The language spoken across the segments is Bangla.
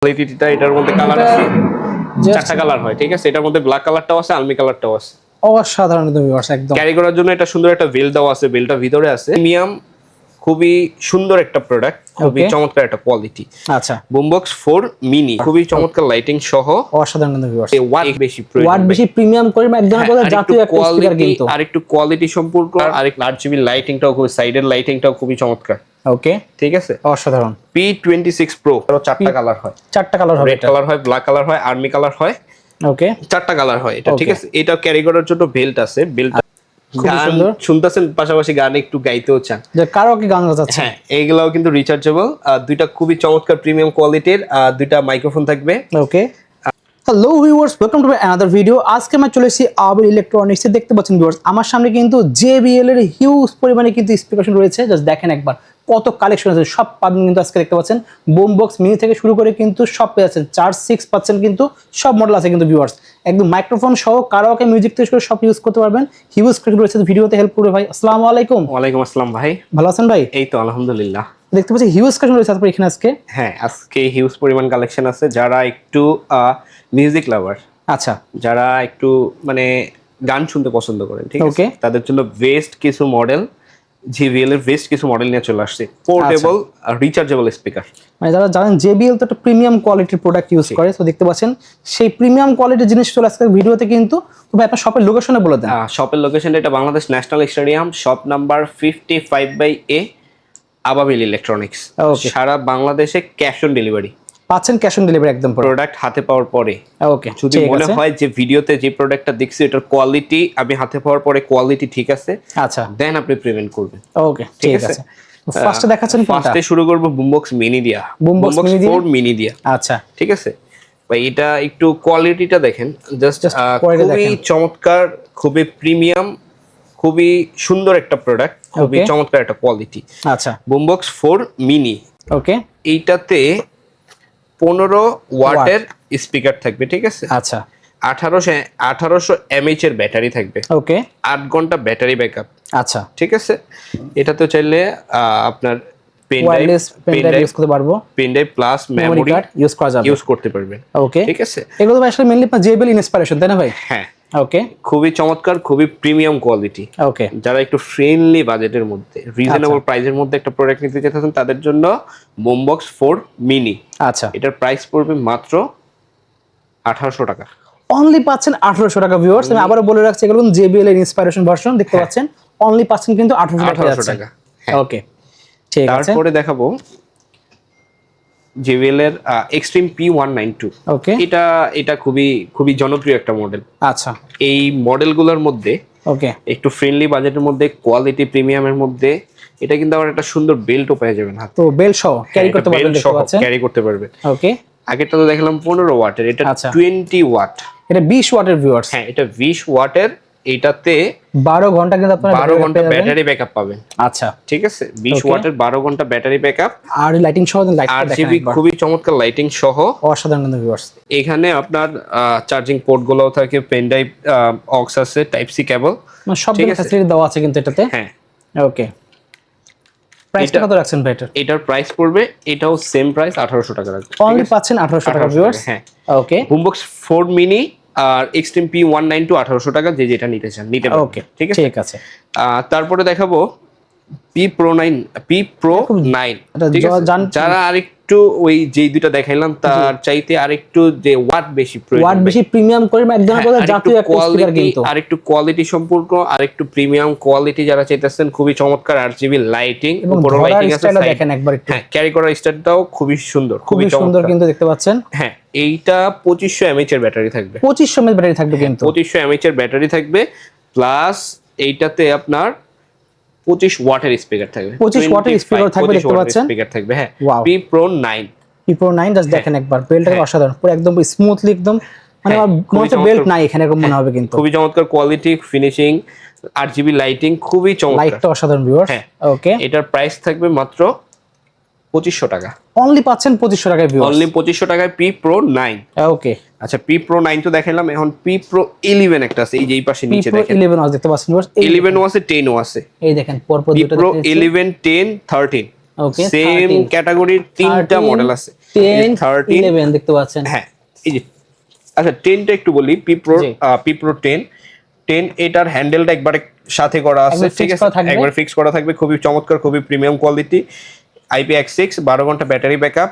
কোয়ালিটিটা এটার মধ্যে কালার আছে, চারটা কালার হয়, ঠিক আছে। এটার মধ্যে ব্ল্যাক কালারটাও আছে, আলমি কালারটাও আছে। অসাধারণ ভিউয়ার্স, একদম ক্যারি করার জন্য এটা সুন্দর একটা বেল দেওয়া আছে, বেলটা ভিতরে আছে। প্রিমিয়াম, খুবই সুন্দর একটা প্রোডাক্ট, খুবই চমৎকার একটা কোয়ালিটি। আচ্ছা, বুমবক্স 4 মিনি, খুবই চমৎকার লাইটিং সহ। অসাধারণ ভিউয়ার্স, ওয়াট বেশি, ওয়াট বেশি, প্রিমিয়াম করে একদম বলা জাতীয় একটা স্পিকার কিন্তু। আর একটু কোয়ালিটি সম্পর্ক, আর এক আরজিবি লাইটিংটাও খুব, সাইডের লাইটিংটাও খুবই চমৎকার। ওকে, ঠিক আছে, অসাধারণ। P26 Pro চারটা কালার হয়, চারটা কালার হবে, রেড কালার হয়, ব্ল্যাক কালার হয়, আর্মি কালার হয়। ওকে, চারটা কালার হয় এটা, ঠিক আছে। এটা ক্যারি করার জন্য বেল্ট আছে, বেল্টটা গান শুনতেছেন, পাশাপাশি গান একটু গাইতেও চান, যে কারো কি গান বাজাচ্ছে, হ্যাঁ, এইগুলাও কিন্তু রিচার্জেবল। দুইটা খুবই চমৎকার প্রিমিয়াম কোয়ালিটির, দুইটা মাইক্রোফোন থাকবে। Okay, hello viewers, welcome to another video. আজকে আমরা চলে এসেছি আবির ইলেকট্রনিক্স এ। দেখতে পাচ্ছেন ভিউয়ার্স, আমার সামনে কিন্তু JBL এর হিউজ পরিমাণে কিন্তু স্পিকার রয়েছে। জাস্ট দেখেন একবার কত কালেকশন আছে, সব পাবেন কিন্তু আজকে। দেখতে পাচ্ছেন বুমবক্স মিনি থেকে শুরু করে কিন্তু সব পেয়ে যাচ্ছেন, 4-6 পাচ্ছেন কিন্তু সব মডেল আছে কিন্তু ভিউয়ার্স। একদম মাইক্রোফোন সহ কারাওকে মিউজিক থেকে শুরু সব ইউজ করতে পারবেন। হিউজ কালেকশন রয়েছে, ভিডিওতে হেল্প করবে ভাই। আসসালামু আলাইকুম। ওয়ালাইকুম আসসালাম ভাই, ভালো আছেন ভাই? এই তো আলহামদুলিল্লাহ। দেখতে পাচ্ছি হিউজ কালেকশন রয়েছে আপনার এখানে আজকে। হ্যাঁ, আজকে হিউজ পরিমাণ কালেকশন আছে। যারা একটু মিউজিক লাভার, আচ্ছা, যারা একটু মানে গান শুনতে পছন্দ করেন, ঠিক আছে, Okay. তাদের জন্য বেস্ট কিছু মডেল, JBL এর বেস্ট কিছু মডেল নিয়ে চলে আসছে। পোর্টেবল রিচার্জেবল স্পিকার, মানে যারা জানেন JBL তো একটা প্রিমিয়াম কোয়ালিটির প্রোডাক্ট ইউজ করে, তো দেখতে পাচ্ছেন সেই প্রিমিয়াম কোয়ালিটির জিনিস চলে আসছে ভিডিওতে কিন্তু। তো ভাই আপনার শপের লোকেশনে বলে দেন। শপের লোকেশনটা এটা Bangladesh national stadium, shop number 55/A, আবাবিল ইলেকট্রনিক্স। সারা বাংলাদেশে ক্যাশ অন ডেলিভারি পাচ্ছেন, ক্যাশ অন ডেলিভারি একদম। প্রোডাক্ট হাতে পাওয়ার পরে, ওকে, যদি মনে হয় যে ভিডিওতে যে প্রোডাক্টটা দেখছি এটার কোয়ালিটি, আমি হাতে পাওয়ার পরে কোয়ালিটি ঠিক আছে, আচ্ছা, দেন আপনি পেমেন্ট করবেন। ওকে, ঠিক আছে। ফার্স্টে দেখাচ্ছেন কোনটা? ফার্স্টে শুরু করব বুমবক্স মিনি দিয়া, বুমবক্স 4 মিনি দিয়া। আচ্ছা, ঠিক আছে ভাই, এটা একটু কোয়ালিটিটা দেখেন, জাস্ট খুবই চমৎকার, খুবই প্রিমিয়াম, খুবই সুন্দর একটা প্রোডাক্ট, খুবই চমৎকার একটা কোয়ালিটি। আচ্ছা, বুমবক্স 4 মিনি। ওকে, এইটাতে 15 ওয়াটের স্পিকার থাকবে, ঠিক আছে। আচ্ছা, 1800 mAh এর ব্যাটারি থাকবে, ওকে, 8 ঘন্টা ব্যাটারি ব্যাকআপ। আচ্ছা, ঠিক আছে, এটাতে চাইলে আপনার পেন ড্রাইভ ইউজ করতে পারবো, pen drive plus memory card use করা যাবে, ইউজ করতে পারবেন। ওকে, ঠিক আছে, এগুলো তো আসলে মেইনলি আপনার JBL ইন্সপিরেশন, তাই না ভাই? হ্যাঁ, ওকে, খুবই চমৎকার, খুবই প্রিমিয়াম কোয়ালিটি। ওকে, যারা একটু ফ্রেন্ডলি বাজেটের মধ্যে, রিজনেবল প্রাইসের মধ্যে একটা প্রোডাক্ট নিতে চাইতেছেন, তাদের জন্য বুমবক্স 4 মিনি। আচ্ছা, এটার প্রাইস পড়বে মাত্র 1800 টাকা। অনলি পাচ্ছেন 1800 টাকা ভিউয়ার্স। আমি আবারও বলে রাখছি, এগুলো JBL এর ইন্সপিরেশন ভার্সন। দেখতে পাচ্ছেন অনলি পাচ্ছেন কিন্তু 1800 টাকা। ওকে, ঠিক আছে। তারপরে দেখাবো JBL এর এক্সট্রিম P192। ওকে, এটা খুবই জনপ্রিয় একটা মডেল। আচ্ছা, এই মডেলগুলোর মধ্যে ওকে, একটু ফ্রেন্ডলি বাজেটের মধ্যে, কোয়ালিটি প্রিমিয়ামের মধ্যে, এটা কিন্তু আবার একটা সুন্দর বেল্টও পেয়ে যাবেন হাতে। তো বেল্ট সহ ক্যারি করতে পারবেন, দেখতে পাচ্ছেন, ক্যারি করতে পারবেন। ওকে, আগেরটা তো দেখলাম 15 ওয়াটের, এটা 20 ওয়াট। এটা 20 ওয়াটের ভিউয়ার্স। হ্যাঁ, এটা 20 ওয়াটের। এটাতে 12 ঘন্টা কিন্তু আপনারা 12 ঘন্টা ব্যাটারি ব্যাকআপ পাবেন। আচ্ছা, ঠিক আছে, 20 ওয়াটের 12 ঘন্টা ব্যাটারি ব্যাকআপ, আর লাইটিং সহ লাইটটা দেখেন RGB খুবই চমৎকার লাইটিং সহ, অসাধারণ কিন্তু ভিউয়ার্স। এখানে আপনার চার্জিং পোর্ট গুলোও থাকে, পেন ড্রাইভ, অক্স আছে, টাইপ সি কেবল, মানে সব ধরনের ফ্যাসিলিটি দেওয়া আছে কিন্তু এটাতে। হ্যাঁ, ওকে, প্রাইসটা কত রাখছেন ভাই এটার? এটার প্রাইস পড়বে, এটাও সেম প্রাইস, 1800 টাকা রাখবে। অনলি পাচ্ছেন 1800 টাকা ভিউয়ার্স। হ্যাঁ, ওকে, বুমবক্স 4 মিনি আর এক্সট্রিম P192 1800 টাকা, যে যেটা নিতে চান নিতে পারেন। ওকে, ঠিক আছে, ঠিক আছে। তারপরে দেখাবো P Pro 9। যারা আরেকটু ওই যে দুইটা দেখাইলাম তার চাইতে আরেকটু যে ওয়াট বেশি প্রয়োজন, ওয়াট বেশি প্রিমিয়াম করে একদম বলা জাতীয় একটা স্পিকার কিন্তু, আরেকটু কোয়ালিটি সম্পর্ক, আরেকটু প্রিমিয়াম কোয়ালিটি যারা চাইতেছেন, খুবই চমৎকার RGB লাইটিং, উপরে লাইটিং আছে, দেখেন একবার একটু। হ্যাঁ, ক্যারি করার স্টাইলটাও খুবই সুন্দর, খুবই সুন্দর কিন্তু দেখতে পাচ্ছেন। হ্যাঁ, এইটা 2500 mAh এর ব্যাটারি থাকবে, 2500 mAh ব্যাটারি থাকবে কিন্তু, 2500 mAh এর ব্যাটারি থাকবে, প্লাস এইটাতে আপনার 25 ওয়াটের স্পিকার থাকবে, 25 ওয়াটের স্পিকার থাকবে, দেখতে পাচ্ছেন স্পিকার থাকবে। হ্যাঁ, Wow. P Pro 9। P Pro 9 just দেখেন একবার, বেল্টটা অসাধারণ, পুরো একদম স্মুথলি, একদম মানে আমার মনে হচ্ছে বেল্ট নাই এখানে, এরকম মনে হবে কিন্তু। খুবই চমৎকার কোয়ালিটি, ফিনিশিং, RGB লাইটিং খুবই চমৎকার, লাইটটা অসাধারণ ভিউয়ার্স। ওকে, এটার প্রাইস থাকবে মাত্র 2500 টাকা। অনলি পাচ্ছেন 2500 টাকায় ভিউয়ার্স, অনলি 2500 টাকায় P Pro 9। ওকে, আচ্ছা, P Pro 9 তো দেখাইলাম, এখন P Pro 11 একটা আছে, এই যে এই পাশে নিচে দেখেন, 11 ওয়াজ দেখতে পাচ্ছেন ভিউয়ার্স, 11 ও আছে, 10 ও আছে। এই দেখেন পরপর P দুটো Pro 11, 10, 13, ওকে, সেম ক্যাটাগরির তিনটা মডেল আছে। 10 11 দেখতে পাচ্ছেন। হ্যাঁ এই যে আচ্ছা 10টা একটু বলি, পি প্রো 10 এটার হ্যান্ডেলটা একবারে সাথে করা আছে, ঠিক আছে, একবার ফিক্স করা থাকবে, খুবই চমৎকার, খুবই প্রিমিয়াম কোয়ালিটি। IPX6 12 ঘন্টা battery backup,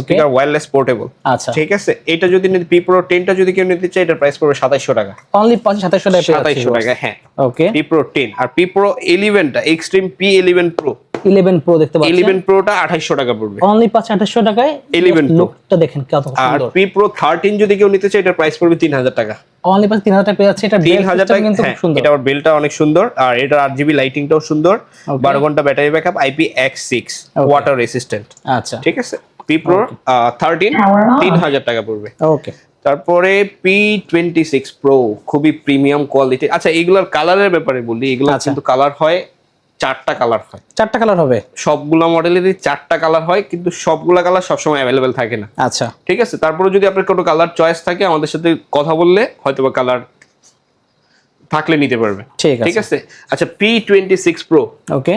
speaker wireless portable. আচ্ছা ঠিক আছে, এটা যদি পি প্রো 10টা যদি কেউ নিতে চায় এটার প্রাইস পড়বে 2700 টাকা। অনলি 2700 টাকা। 2700 টাকা, হ্যাঁ। ওকে, পি প্রো 10 আর পি প্রো 11টা এক্সট্রিম P11 Pro 11 Pro দেখতে পাচ্ছেন, 11 Proটা 2800 টাকা পড়বে। অনলি 2800 টাকায় 11 Pro লুকটা দেখেন কত সুন্দর। আর পি প্রো 13 যদি কেউ নিতে চায় এটার প্রাইস পড়বে 3000 টাকা। অনলি 3000 টাকা পেয়ে যাচ্ছে। এটা 3000 টাকা কিন্তু খুব সুন্দর। এটা ওর বেলটা অনেক সুন্দর, আর এটার 8GB লাইটিংটাও সুন্দর, 12 ঘন্টা battery backup, IPX6 water resistant. আচ্ছা ঠিক আছে, পি প্রো 13 3000 টাকা পড়বে। ওকে, তারপরে P26 Pro খুবই প্রিমিয়াম কোয়ালিটি। আচ্ছা এগুলার কালারের ব্যাপারে বলি, এগুলো কিন্তু কালার হয় 4টা কালার হয়। 4টা কালার হবে সবগুলা মডেলেরই 4টা কালার হয়, কিন্তু সবগুলা কালার সবসময় অ্যাভেলেবেল থাকে না। আচ্ছা ঠিক আছে, তারপরে যদি আপনার কোনো কালার চয়েস থাকে আমাদের সাথে কথা বললে হয়তোবা কালার থাকলে নিতে পারবে। ঠিক আছে, আচ্ছা P26 Pro ওকে,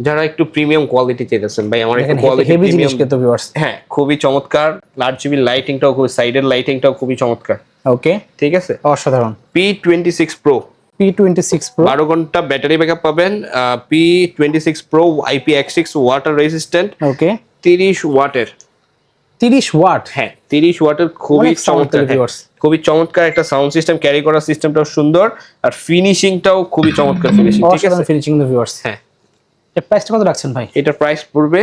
যারা একটু প্রিমিয়াম কোয়ালিটি চাইতেছেন, ভাই আমার একটু কোয়ালিটি হেভি জিনিস কিন্তু ভিউয়ার্স। হ্যাঁ খুবই চমৎকার, 8GB লাইটিংটাও খুবই, সাইডের লাইটিংটাও খুবই চমৎকার। ওকে, ঠিক আছে, অসাধারণ। P26 Pro 12 ঘন্টা ব্যাটারি ব্যাকআপ পাবেন। P26 Pro IPX6 water resistant. ওকে, 30 ওয়াটের। 30 ওয়াট? হ্যাঁ 30 ওয়াটের, খুবই চমৎকার, খুবই চমৎকার একটা সাউন্ড সিস্টেম, ক্যারি করার সিস্টেমটাও সুন্দর, আর ফিনিশিংটাও খুবই চমৎকার ফিনিশিং। ঠিক আছে, ফিনিশিং দ্য ভিউয়ার্স। হ্যাঁ, এর প্রাইসটা কত রাখছেন ভাই? এটার প্রাইস পড়বে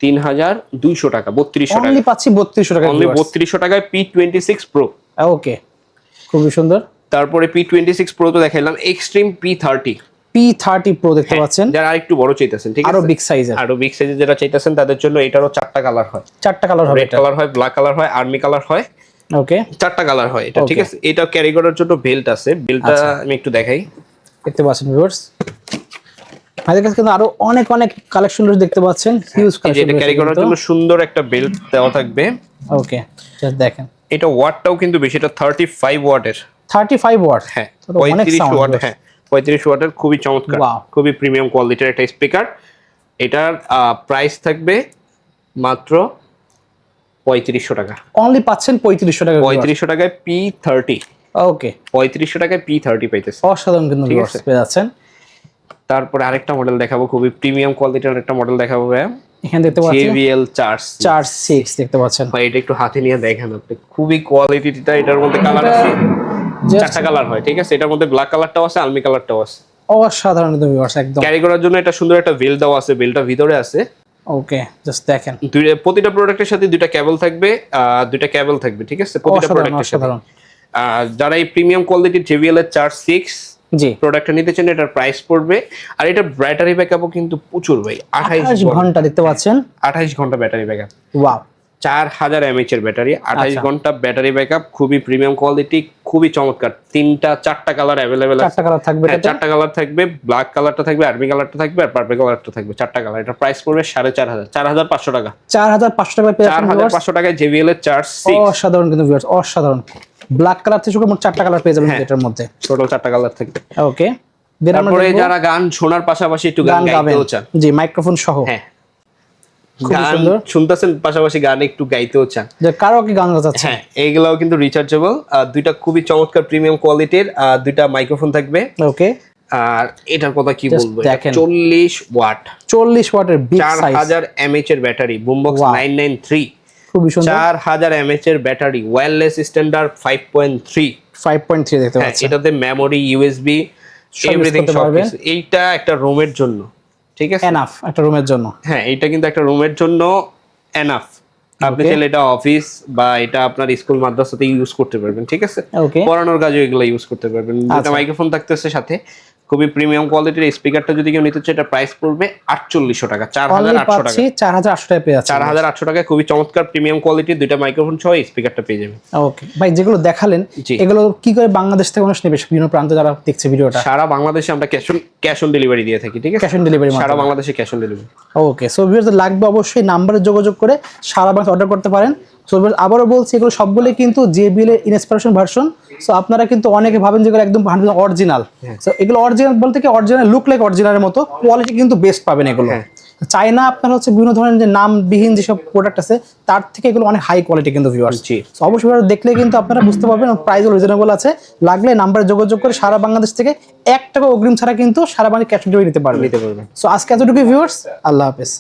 3200 টাকা, 3200 টাকা। অনলি পাচ্ছি 3200 টাকা, অনলি 3200 টাকায় P26 Pro। ওকে, খুবই সুন্দর। তারপরে P26 Pro তো দেখাইলাম, এক্সট্রিম P30 Pro দেখতে পাচ্ছেন, যারা আরেকটু বড় চাইতেছেন, ঠিক আছে, আরো বিগ সাইজের, আরো বিগ সাইজের যারা চাইতেছেন তাদের জন্য এটারও 4টা কালার হয়। 4টা কালার হবে, রেড কালার হয়, ব্ল্যাক কালার হয়, আর্মি কালার হয়। ওকে, 4টা কালার হয় এটা। ঠিক আছে, এটা ক্যারি করার জন্য বেল্ট আছে, বেল্টটা আমি একটু দেখাই। দেখতে পাচ্ছেন ভিউয়ার্স, আমাদের কাছে কিন্তু আরো অনেক অনেক কালেকশন দেখতে পাচ্ছেন, হিউজ কালেকশন। এটা ক্যারি করার জন্য সুন্দর একটা বেল্ট দেওয়া থাকবে। ওকে, জাস্ট দেখেন, এটা ওয়াটটাও কিন্তু বেশি, এটা 35 ওয়াটের। 35 ওয়াট? হ্যাঁ 35 ওয়াট, হ্যাঁ 35 ওয়াটের, খুবই চমৎকার, খুবই প্রিমিয়াম কোয়ালিটির একটা স্পিকার। এটার প্রাইস থাকবে মাত্র 3500 টাকা। অনলি পাচ্ছেন 3500 টাকা। 3500 টাকায় P30। ওকে, 3500 টাকায় P30 পাইতেছে, অসাধারণ কিন্তু পেয়ে যাচ্ছেন। তারপরে আরেকটা মডেল দেখাবো, খুবই প্রিমিয়াম কোয়ালিটির একটা মডেল দেখাবো ভাই। এখানে দেখতে পাচ্ছেন JBL Charge 6 দেখতে পাচ্ছেন ভাই, এটা একটু হাতে নিয়ে দেখেন আপনি, খুবই কোয়ালিটিটা। এটার মধ্যে কালার আছে, 4টা কালার হয়। ঠিক আছে, এটার মধ্যে ব্ল্যাক কালারটাও আছে, আর্মি কালারটাও আছে। অসাধারণ কিন্তু ভিউয়ার্স, একদম। ক্যারি করার জন্য এটা সুন্দর একটা বেল্ট দেওয়া আছে, বেল্টটা ভিতরে আছে। ওকে, জাস্ট দেখেন, প্রতিটা প্রোডাক্টের সাথে দুইটা কেবল থাকবে, ঠিক আছে, প্রতিটা প্রোডাক্টের সাথে। যারা এই প্রিমিয়াম কোয়ালিটির JBL এর Charge 6 জি প্রোডাক্টটা নিতে চান এটার প্রাইস পড়বে, আর এটা ব্যাটারি ব্যাকআপও কিন্তু প্রচুর ভাই, 28 ঘন্টা দেখতে পাচ্ছেন, 28 ঘন্টা ব্যাটারি ব্যাকআপ। ওয়াও, 4000 mAh এর ব্যাটারি, 28 ঘন্টা ব্যাটারি ব্যাকআপ, খুবই প্রিমিয়াম কোয়ালিটি, খুবই চমৎকার। 4টা কালার अवेलेबल আছে। 4টা কালার থাকবে, 4টা কালার থাকবে, ব্ল্যাক কালারটা থাকবে, আর্মি কালারটা থাকবে, আর পার্পল কালারটা থাকবে। 4টা কালার, এটা প্রাইস পড়বে 4500, 4500 টাকা। 4500 টাকা পেয়ে যাচ্ছেন, 4500 টাকায় JBL এর Charge 6। অসাধারণ কিন্তু ভিউয়ার্স, অসাধারণ। ব্ল্যাক কালার থেকে শুরু করে মোট 4টা কালার পেয়ে যাবেন এটার মধ্যে, টোটাল 4টা কালার থাকবে। ওকে, তারপরে যারা গান শোনার পাশাপাশি একটু গান গাইতেও চান, জি মাইক্রোফোন সহ, হ্যাঁ গান শুনতেছেন পাশাপাশি গান একটু গাইতেও চান, যে কারো কি গান গাচ্ছে, হ্যাঁ এইগুলাও কিন্তু রিচার্জেবল। দুইটা খুবই চমৎকার প্রিমিয়াম কোয়ালিটির দুইটা মাইক্রোফোন থাকবে। ওকে, আর এটার কথা কি বলবো, 40 ওয়াট, 40 ওয়াটের বিগ সাইজ, 4000 mAh এর ব্যাটারি, বুমবক্স 993, খুবই সুন্দর, 4000 mAh এর ব্যাটারি, ওয়্যারলেস স্ট্যান্ডার্ড 5.3 দেখতে পাচ্ছেন। এটাতে মেমোরি, USB এভরিথিং সবকিছু। এইটা একটা রুমের জন্য, ঠিক আছে, এনাফ একটা রুমের জন্য, হ্যাঁ এইটা কিন্তু একটা রুমের জন্য এনাফ। আপনি চাইলে এটা অফিস বা এটা আপনার স্কুল মাদ্রাসাতে ইউজ করতে পারবেন, ঠিক আছে, পড়ানোর কাজে এগুলো ইউজ করতে পারবেন। দুটো মাইক্রোফোন থাকতেছে সাথে, খুবই প্রিমিয়াম কোয়ালিটির। স্পিকারটা যদি কেউ নিতে চায় এটা প্রাইস পড়বে 4800 টাকা, 4800 টাকা, 4800 টাকা পেয়ে যাচ্ছে, 4800 টাকায় খুবই চমৎকার প্রিমিয়াম কোয়ালিটির দুইটা মাইক্রোফোন সহ স্পিকারটা পেয়ে যাবেন। ওকে ভাই, যেগুলো দেখালেন এগুলো কি করে বাংলাদেশ থেকে মানুষ নেবে, বিভিন্ন প্রান্তে যারা দেখছে ভিডিওটা? সারা বাংলাদেশে আমরা ক্যাশ অন ডেলিভারি দিয়ে থাকি, ঠিক আছে, ক্যাশ অন ডেলিভারি, সারা বাংলাদেশে cash on delivery. Okay, so ভিউয়ারদের লাগবে অবশ্যই নাম্বারে যোগাযোগ করে সারা বাংলাদেশ অর্ডার করতে পারেন। সো আবারও বলছি, এগুলো সবগুলো কিন্তু JBL এর ইনস্পিরেশন ভার্সন। সো আপনারা কিন্তু অনেকে ভাবেন যে এগুলো একদম 100% অরিজিনাল। সো এগুলো অরিজিনাল বলতে কি, অরিজিনাল লুক লাইক অরিজিনালের মতো, কোয়ালিটি কিন্তু বেস্ট পাবেন এগুলো। চায়না আপনার হচ্ছে বিভিন্ন ধরনের যে নামবিহীন যেসব প্রোডাক্ট আছে তার থেকে এগুলো অনেক হাই কোয়ালিটি কিন্তু ভিউয়ার্স। জি। অবশ্যই দেখলে কিন্তু আপনারা বুঝতে পারবেন প্রাইসও রিজনেবল আছে। লাগলে নাম্বারে যোগাযোগ করে সারা বাংলাদেশ থেকে 1 টাকা অগ্রিম ছাড়া কিন্তু সারা বাংলাদেশ ক্যাশ অন ডেলিভারি নিতে পারবেন। সো আজকে এতটুকু ভিউয়ার্স, আল্লাহ হাফেজ।